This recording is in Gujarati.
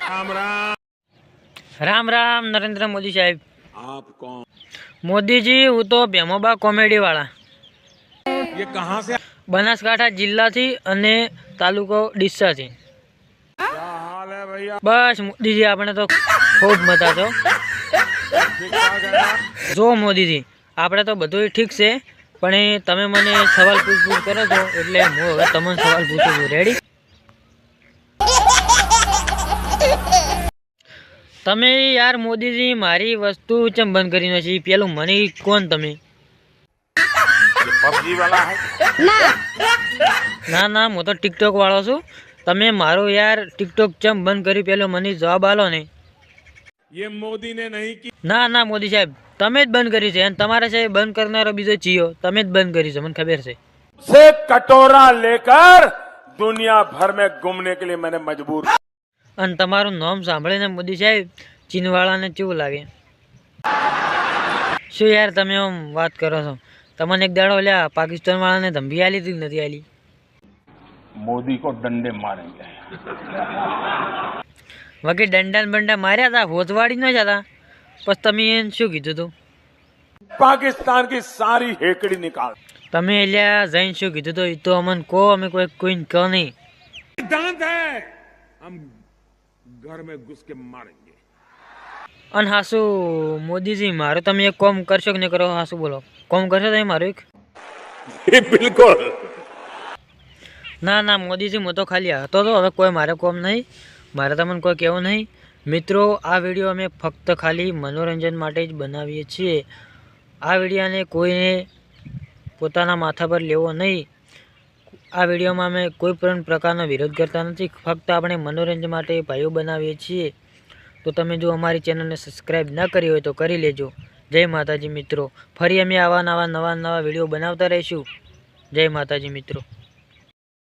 राम राम। राम राम नरेंद्र मोदी साहब। आप कौन? मोदी जी हूँ तो बेमोबा कॉमेडी वाला ये कहाँ से? बनासकांठा जिला थी अने तालुको डिस्सा थी। क्या हाल है भैया? बस मोदी जी आपने तो खूब मजा छो। ठीक ठाक है ना? जो मोदी जी આપણે તો બધું ઠીક છે પણ તમે મને સવાલ પૂછ કરો છો એટલે હું હવે તમને સવાલ પૂછું છું। રેડી? તમે યાર મોદીજી મારી વસ્તુ ચમ બંધ કરી નથી પેલું મને કોણ તમે? ये पबजी वाला है। ના ના હું તો ટિકટોક વાળો છું। તમે મારું યાર ટિકટોક ચમ બંધ કર્યું પેલો મને જવાબ આલો ને। ये मोदी ने नहीं की। ના ના મોદી સાહેબ તમે જ બંધ કરી છે અને તમારા સાહેબ બંધ કરનારો બીજો ચિયો તમે જ બંધ કરી છે મને ખબર છે। से कटोरा लेकर दुनिया भर में घूमने के लिए मैंने मजबूर। અને તમારું નામ સાંભળીને મોદી સાહેબ ચીનવાળાને કેવું લાગે? શું યાર તમે આમ વાત કરો છો? તમને એક દાડો લ્યા પાકિસ્તાન વાળાને ધમકી આલી હતી કે નથી આલી? मोदी को डंडे मारेंगे। વગી દંડા ને બંડા માર્યા હતા હોજવાડી ન જતા પછી તમે એને શું કીધું હતું? पाकिस्तान की सारी हेकड़ी निकाल। તમે એલ્યા જઈને શું કીધું હતું એ તો અમને કહો અમે કોઈને કહો નહીં। सिद्धांत है हम घर में घुस के मारेंगे। અને હાસુ મોદીજી મારું તમે એક કોમ કરશો કે નહીં કરો? હાસુ બોલો કોમ કરશો તમે મારું એક? ये बिल्कुल। ના ના મોદીજી હું તો ખાલી હતો તો હવે કોઈ મારે કોમ નહીં મારે તમને કોઈ કહેવું નહીં। મિત્રો આ વિડીયો અમે ફક્ત ખાલી મનોરંજન માટે જ બનાવીએ છીએ। આ વિડીયોને કોઈને પોતાના માથા પર લેવો નહીં। આ વિડીયોમાં અમે કોઈ પણ પ્રકારનો વિરોધ કરતા નથી ફક્ત આપણે મનોરંજન માટે ભાઈઓ બનાવીએ છીએ। તો તમે જો અમારી ચેનલને સબસ્ક્રાઈબ ના કરી હોય તો કરી લેજો। જય માતાજી મિત્રો, ફરી અમે આવા નવા વિડીયો બનાવતા રહીશું। જય માતાજી મિત્રો।